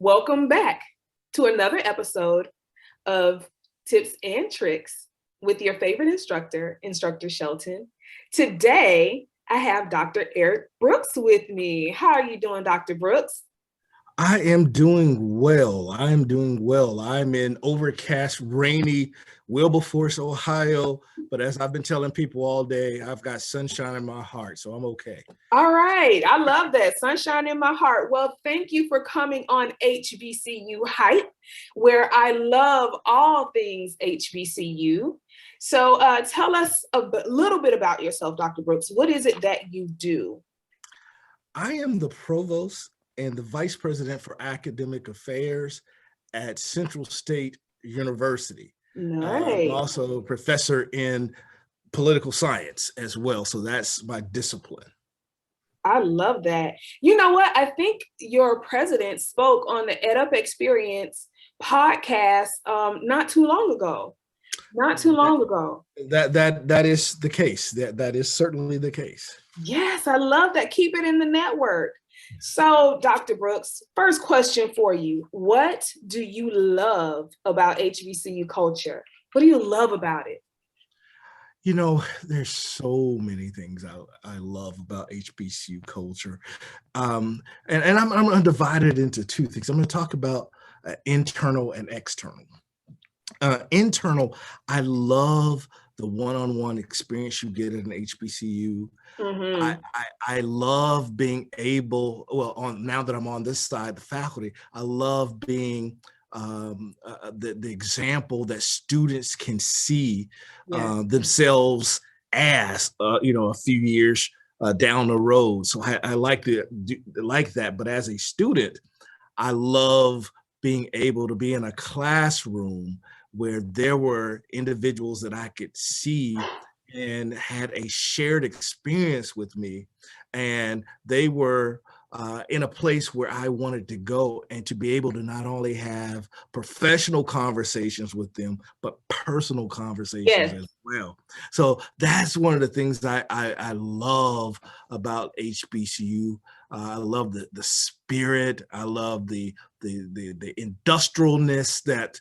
Welcome back to another episode of Tips and Tricks with your favorite instructor, Instructor Shelton. Today, I have Dr. Erik Brooks with me. How are you doing, Dr. Brooks? I am doing well. I'm in overcast, rainy Wilberforce, Ohio. But as I've been telling people all day, I've got sunshine in my heart, so I'm okay. All right. I love that. Sunshine in my heart. Well, thank you for coming on HBCU Hype, where I love all things HBCU. So tell us a little bit about yourself, Dr. Brooks. What is it that you do? I am the provost and the vice president for academic affairs at Central State University. I'm Nice. also a professor in political science as well, so that's my discipline. I love that. You know what? I think your president spoke on the Ed Up Experience podcast not too long ago. Not too long ago. That is the case. That is certainly the case. Yes, I love that. Keep it in the network. So, Dr. Brooks, first question for you. What do you love about HBCU culture? What do you love about it? You know, there's so many things I love about HBCU culture. And I'm going to divide it into two things. I'm going to talk about internal and external. Internal, I love the one-on-one experience you get at an HBCU. Mm-hmm. I love being able, now that I'm on this side, the faculty, I love being the example that students can see themselves as, a few years down the road. So I like that. But as a student, I love being able to be in a classroom where there were individuals that I could see and had a shared experience with me. And they were in a place where I wanted to go, and to be able to not only have professional conversations with them, but personal conversations as well. So that's one of the things I love about HBCU. I love the spirit. I love the industrialness that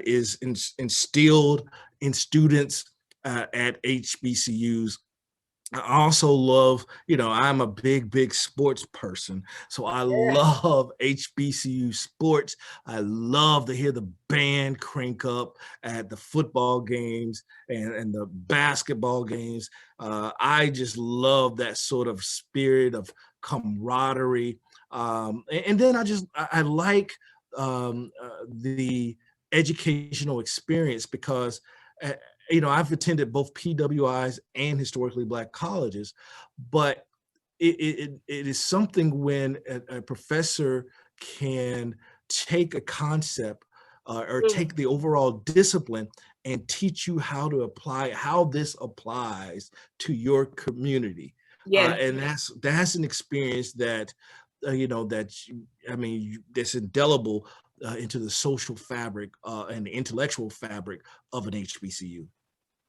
is instilled in students at HBCUs. I also love, I'm a big sports person. So I love HBCU sports. I love to hear the band crank up at the football games and the basketball games. I just love that sort of spirit of camaraderie. And then I like the educational experience because I've attended both PWIs and historically Black colleges, but it is something when a professor can take a concept or take the overall discipline and teach you how this applies to your community. And that's an experience that, that's indelible into the social fabric and the intellectual fabric of an HBCU.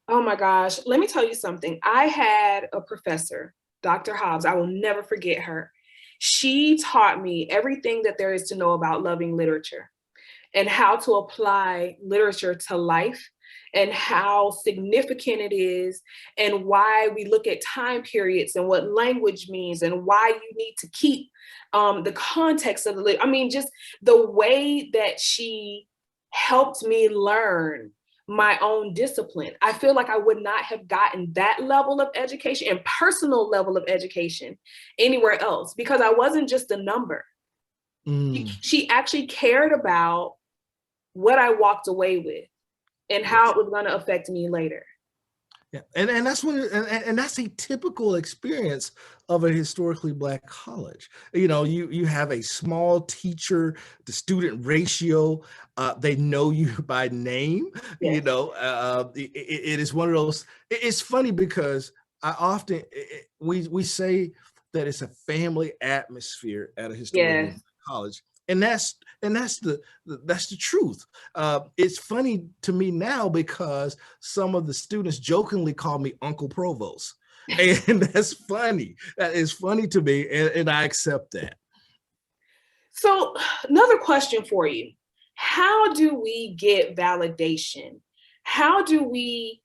Oh my gosh, let me tell you something. I had a professor, Dr. Hobbs. I will never forget her. She taught me everything that there is to know about loving literature and how to apply literature to life and how significant it is and why we look at time periods and what language means and why you need to keep the context of just the way that she helped me learn my own discipline. I feel like I would not have gotten that level of education and personal level of education anywhere else because I wasn't just a number. She actually cared about what I walked away with and how it was going to affect me later. Yeah, and that's and that's a typical experience of a historically Black college. You have a small teacher to student ratio. They know you by name. Yes. It is one of those. It's funny because I often we say that it's a family atmosphere at a historically college. And that's the truth. It's funny to me now because some of the students jokingly call me Uncle Provost, and that's funny. That is funny to me, and I accept that. So another question for you. How do we get validation? How do we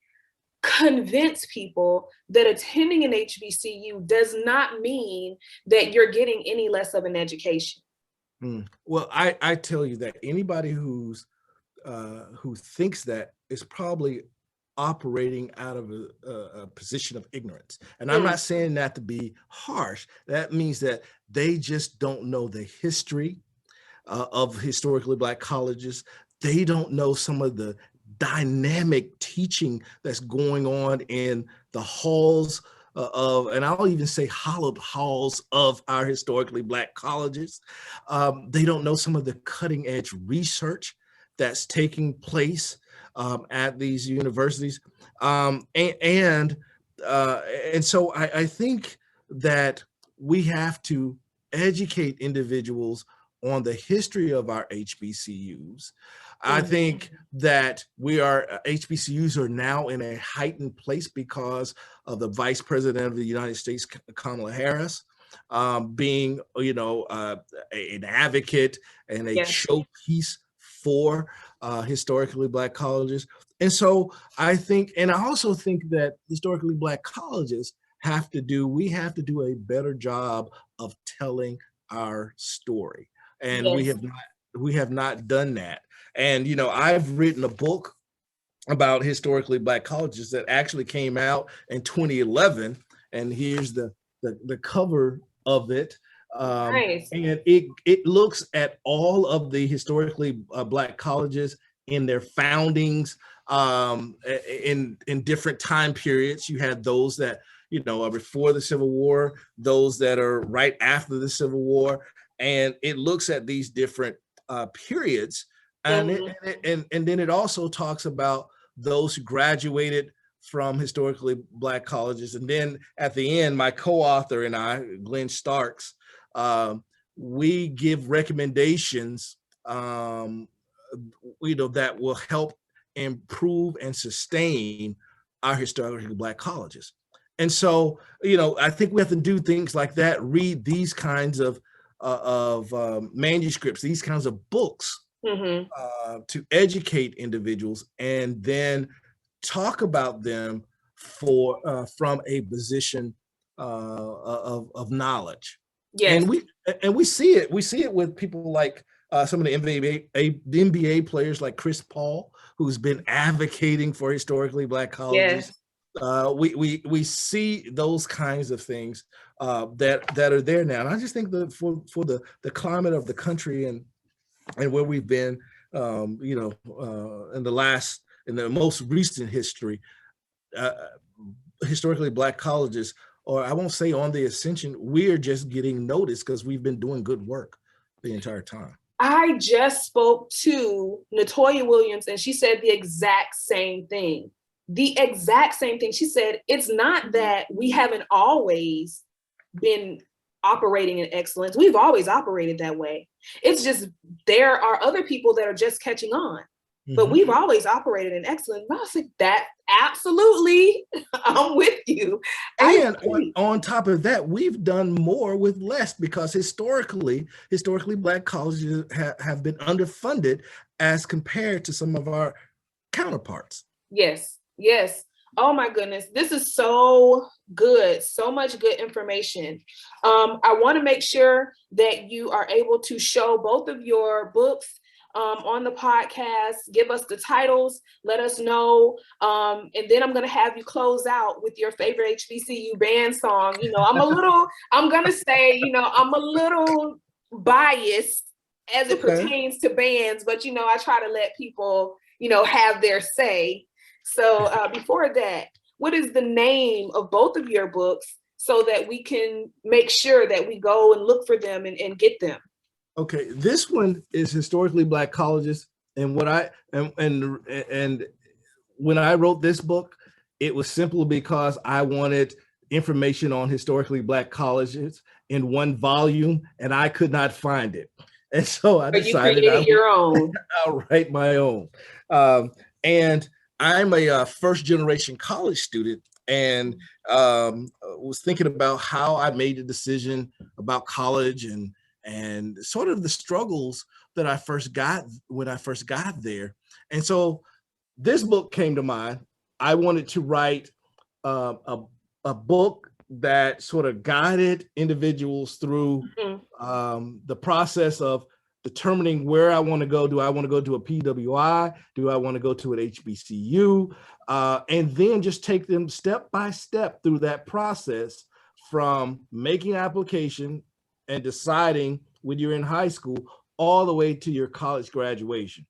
convince people that attending an HBCU does not mean that you're getting any less of an education? Well, I tell you that anybody who thinks that is probably operating out of a position of ignorance. And I'm Mm, not saying that to be harsh. That means that they just don't know the history of historically Black colleges. They don't know some of the dynamic teaching that's going on in the halls and I'll even say hollowed halls of our historically Black colleges. They don't know some of the cutting edge research that's taking place at these universities. And so I think that we have to educate individuals on the history of our HBCUs. I mhm. think that HBCUs are now in a heightened place because of the Vice President of the United States, Kamala Harris, being, an advocate and a Yes, showpiece for historically Black colleges. And so and I also think that historically Black colleges we have to do a better job of telling our story. And yes, we have not done that. And, I've written a book about historically Black colleges that actually came out in 2011. And here's the cover of it. nice. And it looks at all of the historically Black colleges in their foundings, in different time periods. You had those that are before the Civil War, those that are right after the Civil War, and it looks at these different periods, Mhm. and then it also talks about those who graduated from historically Black colleges. And then at the end, my co-author and I, Glenn Starks, we give recommendations, that will help improve and sustain our historically Black colleges. And so, I think we have to do things like that, read these kinds of manuscripts, these kinds of books, Mhm. to educate individuals, and then talk about them from a position of knowledge. Yes, And we see it with people like some of the NBA players like Chris Paul, who's been advocating for historically Black colleges. yes. We see those kinds of things that are there now. And I just think that for the climate of the country and where we've been, in the most recent history, uh, historically Black colleges, or I won't say on the ascension, we're just getting noticed because we've been doing good work the entire time. I just spoke to Natoya Williams and she said the exact same thing. The exact same thing. She said, it's not that we haven't always been operating in excellence. We've always operated that way. It's just there are other people that are just catching on. But Mhm. we've always operated in excellence. And I was like, that absolutely, I'm with you. I And agree. on top of that, we've done more with less because historically Black colleges have been underfunded as compared to some of our counterparts. Yes, yes. Oh my goodness, this is so good. So much good information. I want to make sure that you are able to show both of your books on the podcast. Give us the titles, let us know. And then I'm going to have you close out with your favorite HBCU band song. I'm going to say, I'm a little biased as it Okay. pertains to bands, but, I try to let people have their say. So before that, what is the name of both of your books so that we can make sure that we go and look for them and get them? Okay, this one is historically Black colleges, and what I and when I wrote this book, it was simply because I wanted information on historically Black colleges in one volume, and I could not find it, and so I But you decided created your own. I'll write my own. And I'm a first generation college student, and was thinking about how I made a decision about college and sort of the struggles that I first got when I first got there. And so this book came to mind. I wanted to write a book that sort of guided individuals through the process of determining where I want to go. Do I want to go to a PWI? Do I want to go to an HBCU? And then just take them step by step through that process, from making application and deciding when you're in high school all the way to your college graduation.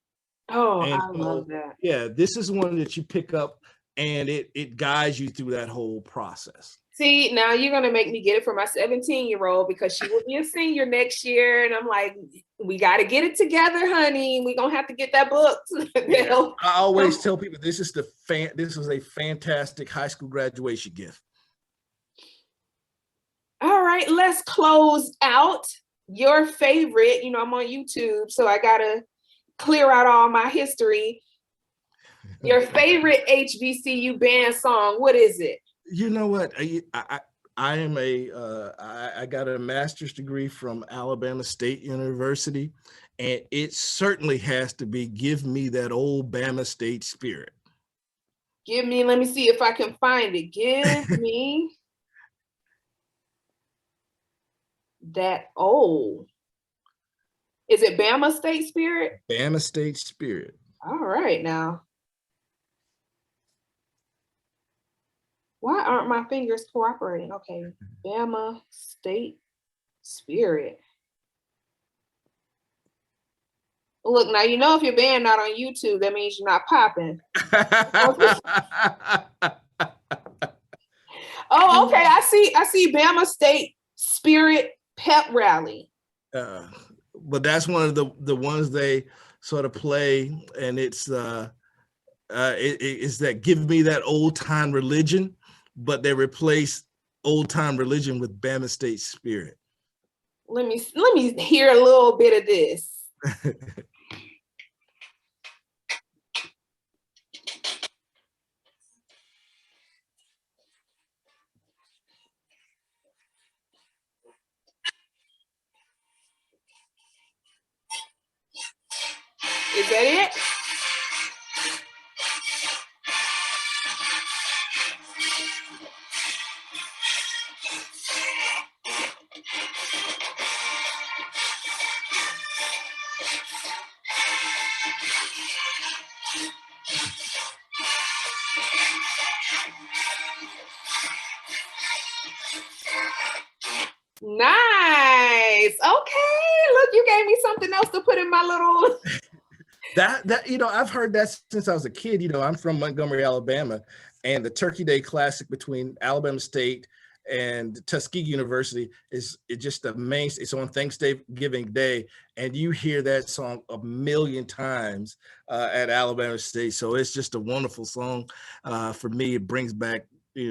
Oh, And I love that. yeah, this is one that you pick up, and it guides you through that whole process. See, now you're going to make me get it for my 17-year-old, because she will be a senior next year. And I'm like, we got to get it together, honey. We're going to have to get that book. Yeah. I always tell people this is a fantastic high school graduation gift. All right, let's close out. Your favorite, I'm on YouTube, so I got to clear out all my history. Your favorite HBCU band song, what is it? You know what? I am I got a master's degree from Alabama State University, and it certainly has to be Give Me That Old Bama State Spirit. Let me see if I can find it. Give me that old. Is it Bama State Spirit? Bama State Spirit. All right now. Why aren't my fingers cooperating? Okay, Bama State Spirit. Look, now if your band not on YouTube, that means you're not popping. Oh, okay. I see Bama State Spirit Pep Rally. But that's one of the ones they sort of play, and it's that Give Me That Old Time Religion, but they replace old time religion with Bama State Spirit. Let me hear a little bit of this. Is that it? Nice. Okay. Look, you gave me something else to put in my little. that I've heard that since I was a kid. I'm from Montgomery, Alabama, and the Turkey Day Classic between Alabama State and Tuskegee University is just amazing. It's on Thanksgiving Day, and you hear that song a million times at Alabama State. So it's just a wonderful song for me. It brings back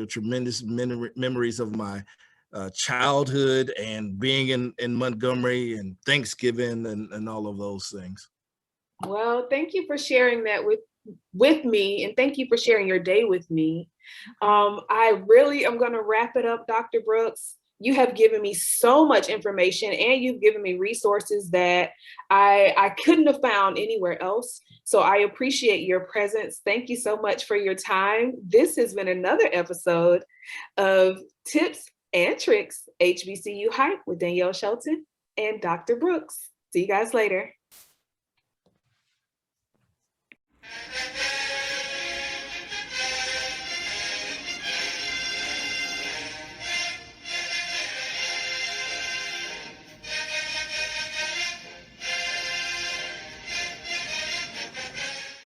tremendous memories of my childhood and being in Montgomery and Thanksgiving and all of those things. Well, thank you for sharing that with me, and thank you for sharing your day with me. I really am going to wrap it up, Dr. Brooks. You have given me so much information, and you've given me resources that I couldn't have found anywhere else. So I appreciate your presence. Thank you so much for your time. This has been another episode of Tips and Tricks HBCU Hype with Danielle, Shelton, and Dr. Brooks. See you guys later.